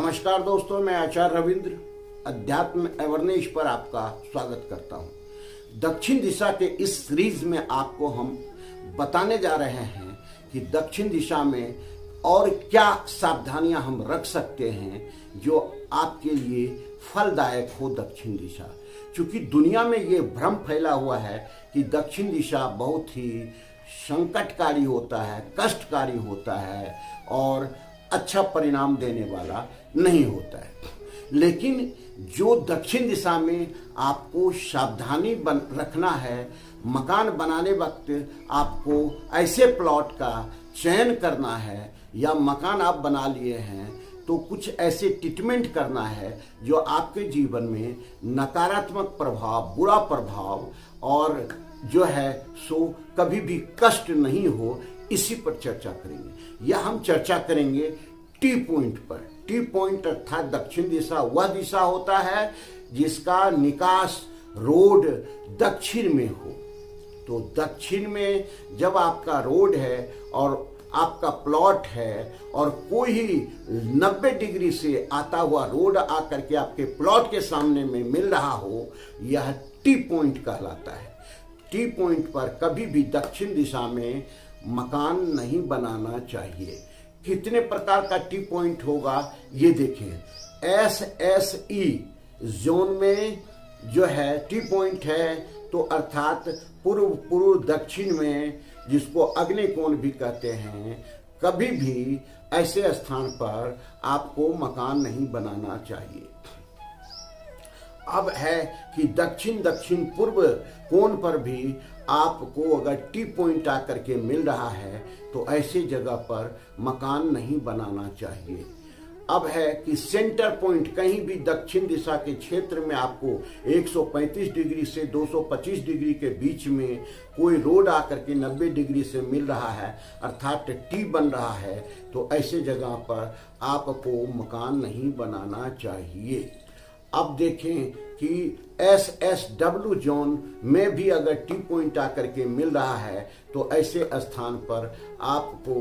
नमस्कार दोस्तों, मैं आचार्य रविंद्र अध्यात्म अवेयरनेस पर आपका स्वागत करता हूं। दक्षिण दिशा के इस सीरीज में आपको हम बताने जा रहे हैं कि दक्षिण दिशा में और क्या सावधानियां हम रख सकते हैं जो आपके लिए फलदायक हो दक्षिण दिशा। क्योंकि दुनिया में ये भ्रम फैला हुआ है कि दक्षिण दिशा बहुत ही संकटकारी होता है, कष्टकारी होता है और अच्छा परिणाम देने वाला नहीं होता है। लेकिन जो दक्षिण दिशा में आपको सावधानी रखना है, मकान बनाने वक्त आपको ऐसे प्लॉट का चयन करना है या मकान आप बना लिए हैं तो कुछ ऐसे ट्रीटमेंट करना है जो आपके जीवन में नकारात्मक प्रभाव, बुरा प्रभाव और जो है सो कभी भी कष्ट नहीं हो, इसी पर चर्चा करेंगे। यह हम चर्चा करेंगे टी पॉइंट पर। टी पॉइंट अर्थात दक्षिण दिशा वह दिशा होता है जिसका निकास रोड दक्षिण में हो। तो दक्षिण में जब आपका रोड है और आपका प्लॉट है और कोई ही 90 डिग्री से आता हुआ रोड आकर के आपके प्लॉट के सामने में मिल रहा हो, यह टी पॉइंट कहलाता है। टी पॉइंट पर कभी भी दक्षिण दिशा में मकान नहीं बनाना चाहिए। कितने प्रकार का टी पॉइंट होगा ये देखें। SSE जोन में जो है टी पॉइंट है तो अर्थात पूर्व दक्षिण में, जिसको अग्नि कोण भी कहते हैं, कभी भी ऐसे स्थान पर आपको मकान नहीं बनाना चाहिए। अब है कि दक्षिण पूर्व कोण पर भी आपको अगर टी पॉइंट आकर के मिल रहा है तो ऐसी जगह पर मकान नहीं बनाना चाहिए। अब है कि सेंटर पॉइंट कहीं भी दक्षिण दिशा के क्षेत्र में आपको 135 डिग्री से 225 डिग्री के बीच में कोई रोड आकर के 90 डिग्री से मिल रहा है अर्थात टी बन रहा है, तो ऐसे जगह पर आपको मकान नहीं बनाना चाहिए। अब देखें कि SSW जोन में भी अगर टी पॉइंट आकर के मिल रहा है तो ऐसे स्थान पर आपको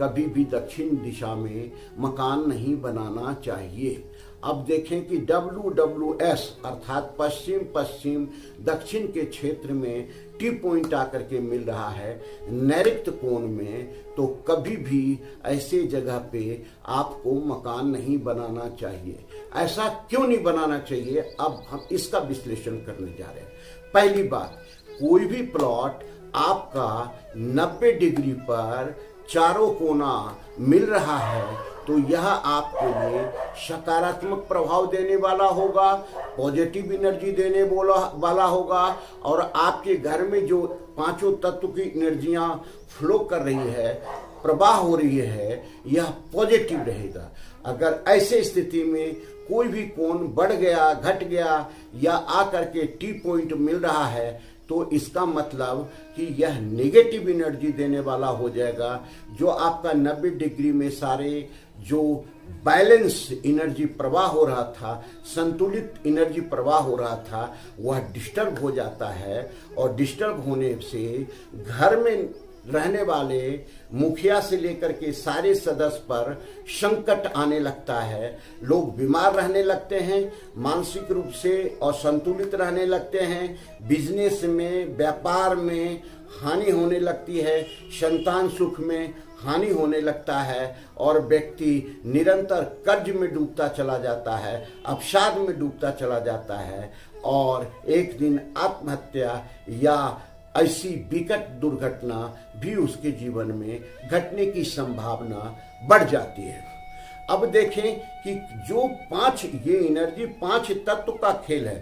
कभी भी दक्षिण दिशा में मकान नहीं बनाना चाहिए। अब देखें कि WWS अर्थात पश्चिम दक्षिण के क्षेत्र में टी पॉइंट आकर के मिल रहा है नैऋत्य कोण में, तो कभी भी ऐसे जगह पे आपको मकान नहीं बनाना चाहिए। ऐसा क्यों नहीं बनाना चाहिए, अब हम इसका विश्लेषण करने जा रहे हैं। पहली बात, कोई भी प्लॉट आपका 90 डिग्री पर चारों कोना मिल रहा है तो यह आपके लिए सकारात्मक प्रभाव देने वाला होगा, पॉजिटिव एनर्जी देने वाला होगा और आपके घर में जो पांचों तत्व की एनर्जियां फ्लो कर रही है, प्रवाह हो रही है, यह पॉजिटिव रहेगा। अगर ऐसे स्थिति में कोई भी कोण बढ़ गया, घट गया या आकर के टी पॉइंट मिल रहा है तो इसका मतलब कि यह नेगेटिव एनर्जी देने वाला हो जाएगा। जो आपका 90 डिग्री में सारे जो बैलेंस एनर्जी प्रवाह हो रहा था, संतुलित एनर्जी प्रवाह हो रहा था, वह डिस्टर्ब हो जाता है और डिस्टर्ब होने से घर में रहने वाले मुखिया से लेकर के सारे सदस्य पर संकट आने लगता है। लोग बीमार रहने लगते हैं, मानसिक रूप से असंतुलित रहने लगते हैं, बिजनेस में, व्यापार में हानि होने लगती है, संतान सुख में हानि होने लगता है और व्यक्ति निरंतर कर्ज में डूबता चला जाता है, अवसाद में डूबता चला जाता है और एक दिन आत्महत्या या ऐसी विकट दुर्घटना भी उसके जीवन में घटने की संभावना बढ़ जाती है। अब देखें कि जो ये एनर्जी 5 तत्व का खेल है।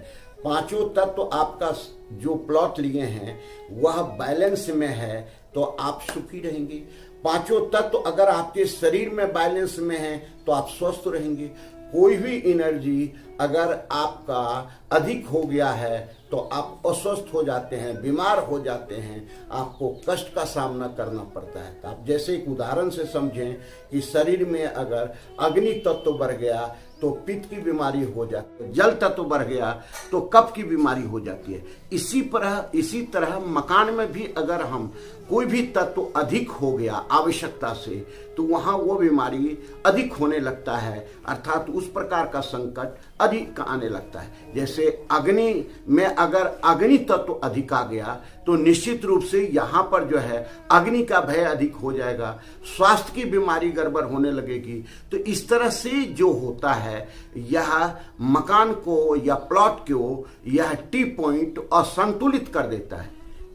पांचों तत्व आपका जो प्लॉट लिए हैं वह बैलेंस में है तो आप सुखी रहेंगे। पांचों तत्व अगर आपके शरीर में बैलेंस में है तो आप स्वस्थ रहेंगे। कोई भी एनर्जी अगर आपका अधिक हो गया है तो आप अस्वस्थ हो जाते हैं, बीमार हो जाते हैं, आपको कष्ट का सामना करना पड़ता है। तो आप जैसे एक उदाहरण से समझें कि शरीर में अगर अग्नि तत्व बढ़ गया तो पित्त की बीमारी हो जाती है, जल तत्व बढ़ गया तो कफ की बीमारी हो जाती है। इसी तरह मकान में भी अगर हम कोई भी तत्व अधिक हो गया आवश्यकता से तो वहाँ वो बीमारी अधिक होने लगता है, अर्थात उस प्रकार का संकट अधिक आने लगता है। जैसे अग्नि में अगर अग्नि तत्व अधिक आ गया तो निश्चित रूप से यहाँ पर जो है अग्नि का भय अधिक हो जाएगा, स्वास्थ्य की बीमारी गड़बड़ होने लगेगी। तो इस तरह से जो होता है यह मकान को या प्लॉट को यह टी पॉइंट असंतुलित कर देता है।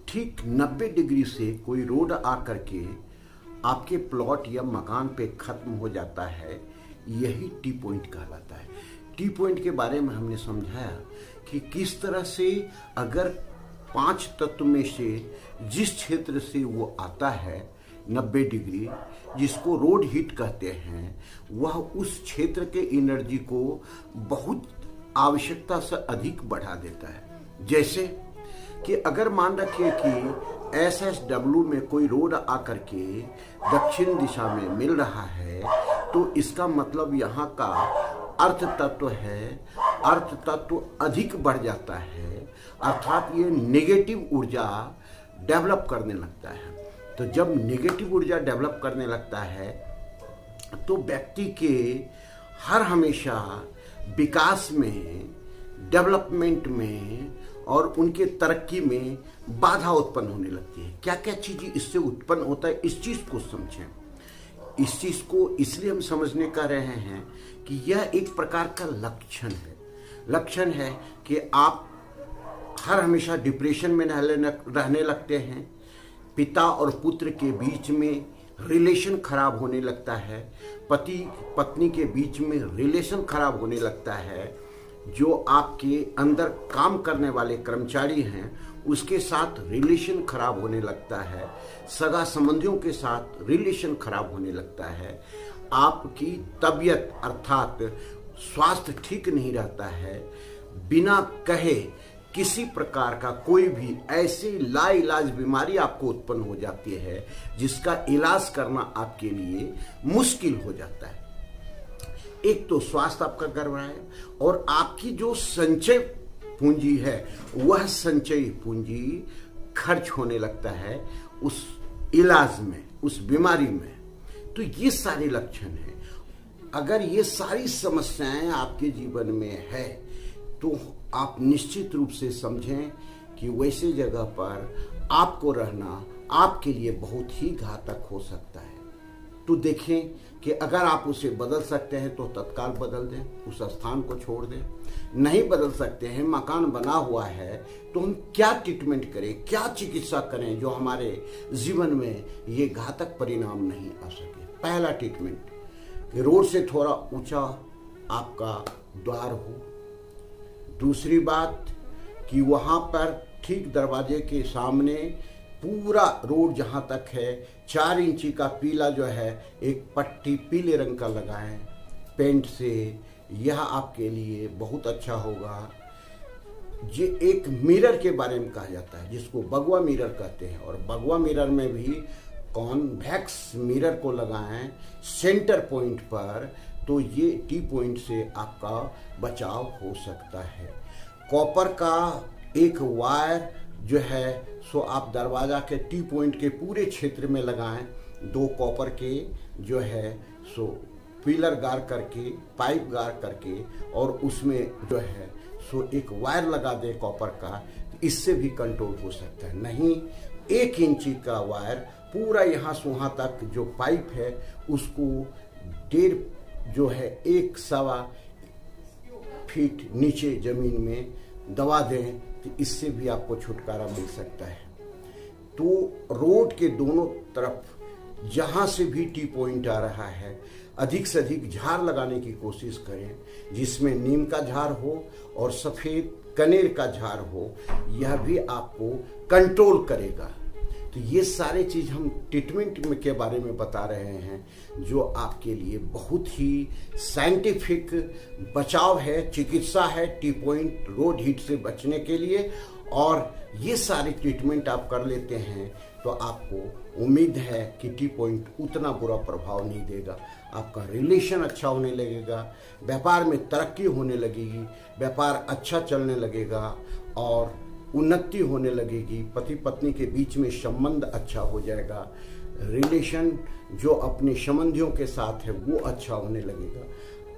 ठीक 90 डिग्री से कोई रोड आकर के आपके प्लॉट या मकान पे खत्म हो जाता है, यही टी पॉइंट कहलाता है। टी पॉइंट के बारे में हमने समझाया कि किस तरह से अगर 5 तत्व में से जिस क्षेत्र से वो आता है 90 डिग्री, जिसको रोड हीट कहते हैं, वह उस क्षेत्र के एनर्जी को बहुत आवश्यकता से अधिक बढ़ा देता है। जैसे कि अगर मान रखिए कि SSW में कोई रोड आकर के दक्षिण दिशा में मिल रहा है तो इसका मतलब यहाँ का अर्थ तत्व है, अर्थ तत्व अधिक बढ़ जाता है, अर्थात ये नेगेटिव ऊर्जा डेवलप करने लगता है। तो जब नेगेटिव ऊर्जा डेवलप करने लगता है तो व्यक्ति के हर हमेशा विकास में, डेवलपमेंट में और उनके तरक्की में बाधा उत्पन्न होने लगती है। क्या क्या चीज़ें इससे उत्पन्न होता है, इस चीज़ को समझें। इस चीज़ को इसलिए हम समझने का रहे हैं कि यह एक प्रकार का लक्षण है कि आप हर हमेशा डिप्रेशन में रहने लगते हैं, पिता और पुत्र के बीच में रिलेशन खराब होने लगता है, पति पत्नी के बीच में रिलेशन खराब होने लगता है, जो आपके अंदर काम करने वाले कर्मचारी हैं उसके साथ रिलेशन खराब होने लगता है, सगा संबंधियों के साथ रिलेशन खराब होने लगता है, आपकी तबीयत अर्थात स्वास्थ्य ठीक नहीं रहता है, बिना कहे किसी प्रकार का कोई भी ऐसी लाइलाज बीमारी आपको उत्पन्न हो जाती है जिसका इलाज करना आपके लिए मुश्किल हो जाता है। एक तो स्वास्थ्य आपका गड़बड़ा है और आपकी जो संचय पूंजी है वह संचय पूंजी खर्च होने लगता है उस इलाज में, उस बीमारी में। तो ये सारे लक्षण हैं। अगर ये सारी समस्याएं आपके जीवन में है तो आप निश्चित रूप से समझें कि वैसे जगह पर आपको रहना आपके लिए बहुत ही घातक हो सकता है। तो देखें कि अगर आप उसे बदल सकते हैं तो तत्काल बदल दें, उस स्थान को छोड़ दें। नहीं बदल सकते हैं, मकान बना हुआ है, तो हम क्या ट्रीटमेंट करें, क्या चिकित्सा करें जो हमारे जीवन में ये घातक परिणाम नहीं आ सके। पहला ट्रीटमेंट कि रोड से थोड़ा ऊंचा आपका द्वार हो। दूसरी बात कि वहाँ पर ठीक दरवाजे के सामने पूरा रोड जहाँ तक है 4 इंची का पीला जो है एक पट्टी पीले रंग का लगाएं पेंट से, यह आपके लिए बहुत अच्छा होगा। ये एक मिरर के बारे में कहा जाता है जिसको बगवा मिरर कहते हैं, और बगवा मिरर में भी कॉन्वेक्स मिरर को लगाएं सेंटर पॉइंट पर, तो ये टी पॉइंट से आपका बचाव हो सकता है। कॉपर का एक वायर जो है सो आप दरवाजा के टी पॉइंट के पूरे क्षेत्र में लगाएं। 2 कॉपर के जो है सो पिलर गाड़ करके, पाइप गाड़ करके, और उसमें जो है सो एक वायर लगा दें कॉपर का, तो इससे भी कंट्रोल हो सकता है। नहीं 1 इंची का वायर पूरा यहाँ से वहाँ तक जो पाइप है उसको 1.5 जो है 1.25 फीट नीचे जमीन में दबा दें, तो इससे भी आपको छुटकारा मिल सकता है। तो रोड के दोनों तरफ जहाँ से भी टी पॉइंट आ रहा है अधिक से अधिक झाड़ लगाने की कोशिश करें, जिसमें नीम का झाड़ हो और सफ़ेद कनेर का झाड़ हो। यह भी आपको कंट्रोल करेगा। तो ये सारे चीज़ हम ट्रीटमेंट में के बारे में बता रहे हैं, जो आपके लिए बहुत ही साइंटिफिक बचाव है, चिकित्सा है टी पॉइंट रोड हीट से बचने के लिए। और ये सारे ट्रीटमेंट आप कर लेते हैं तो आपको उम्मीद है कि टी पॉइंट उतना बुरा प्रभाव नहीं देगा। आपका रिलेशन अच्छा होने लगेगा, व्यापार में तरक्की होने लगेगी, व्यापार अच्छा चलने लगेगा और उन्नति होने लगेगी। पति पत्नी के बीच में संबंध अच्छा हो जाएगा, रिलेशन जो अपने संबंधियों के साथ है वो अच्छा होने लगेगा।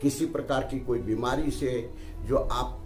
किसी प्रकार की कोई बीमारी से जो आप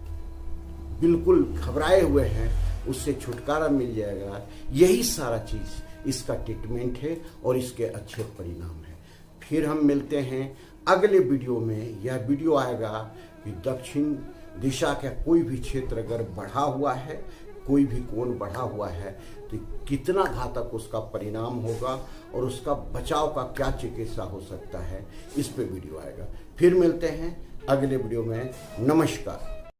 बिल्कुल घबराए हुए हैं उससे छुटकारा मिल जाएगा। यही सारा चीज़ इसका ट्रीटमेंट है और इसके अच्छे परिणाम हैं। फिर हम मिलते हैं अगले वीडियो में। यह वीडियो आएगा कि दक्षिण दिशा का कोई भी क्षेत्र अगर बढ़ा हुआ है, कोई भी कोण बढ़ा हुआ है तो कितना घातक उसका परिणाम होगा और उसका बचाव का क्या चिकित्सा हो सकता है, इस पे वीडियो आएगा। फिर मिलते हैं अगले वीडियो में। नमस्कार।